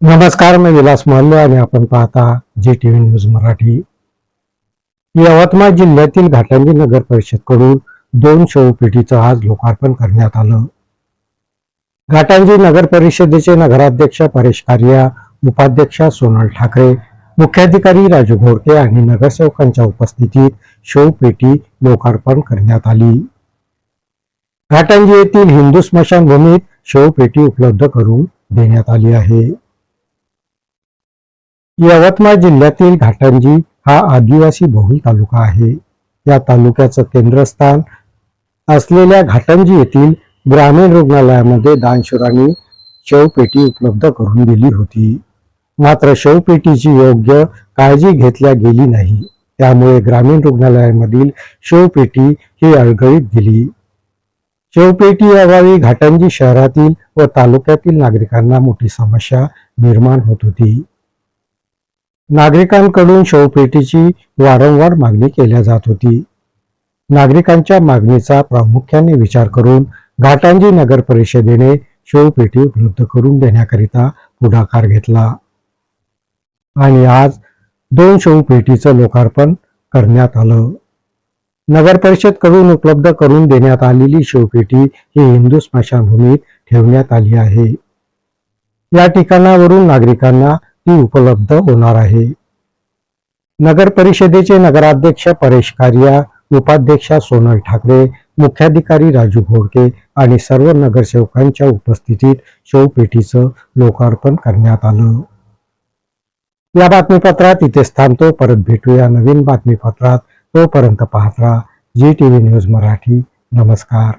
नमस्कार, मी विलास मोहल्ले आणि आपण पाहता जी-टीव्ही न्यूज मराठी। यवतमाळ जिल्ह्यातील घाटंजी नगर परिषदकडून 2 शवपेटीचं आज लोकार्पण करण्यात आलं। घाटंजी नगर परिषदेचे नगराध्यक्ष परेश कारिया, उपाध्यक्षा सोनल ठाकरे, मुख्याधिकारी राजू घोडके आणि नगरसेवकांच्या उपस्थितीत शवपेटी लोकार्पण करण्यात आली। घाटंजी येथील हिंदू स्मशानभूमीत शवपेटी उपलब्ध करून देण्यात आली आहे। यवतमाळ जिल्ह्यातील घाटंजी हा आदिवासी बहुल तालुका आहे। या तालुक्याचं केंद्रस्थान असलेल्या घाटंजी येथील ग्रामीण रुग्णालयामध्ये दानशूरांनी शवपेटी उपलब्ध करून दिली होती। मात्र शवपेटीची योग्य काळजी घेतल्या गेली नाही, त्यामुळे ग्रामीण रुग्णालयामधील शवपेटी ही अडगळीत गेली। शवपेटी अभावी घाटंजी शहरातील व तालुक्यातील नागरिकांना मोठी समस्या निर्माण होत होती। नागरिकांकडून शवपेटीची वारंवार मागणी केल्या जात होती। नागरिकांच्या मागणीचा प्रामुख्याने विचार करून घाटंजी नगर परिषदेने शवपेटी उपलब्ध करून देण्याकरिता पुढाकार घेतला आणि आज 2 शवपेटीचं लोकार्पण करण्यात आलं। नगर परिषद कडून उपलब्ध करून देण्यात आलेली शवपेटी ही हिंदू स्मशानभूमीत ठेवण्यात आली आहे। या ठिकाणावरून नागरिकांना ती उपलब्ध होणार आहे। नगर परिषदेचे नगराध्यक्ष परेश कारिया, उपाध्यक्षा सोनल ठाकरे, मुख्याधिकारी राजू घोडके आणि सर्व नगरसेवकांच्या उपस्थितीत शवपेटीचं लोकार्पण करण्यात आलं। या बातमीपत्रात इथेच थांबतो। परत भेटूया नवीन बातमीपत्रात। तोपर्यंत पाहत राहा जी-टीव्ही न्यूज मराठी। नमस्कार।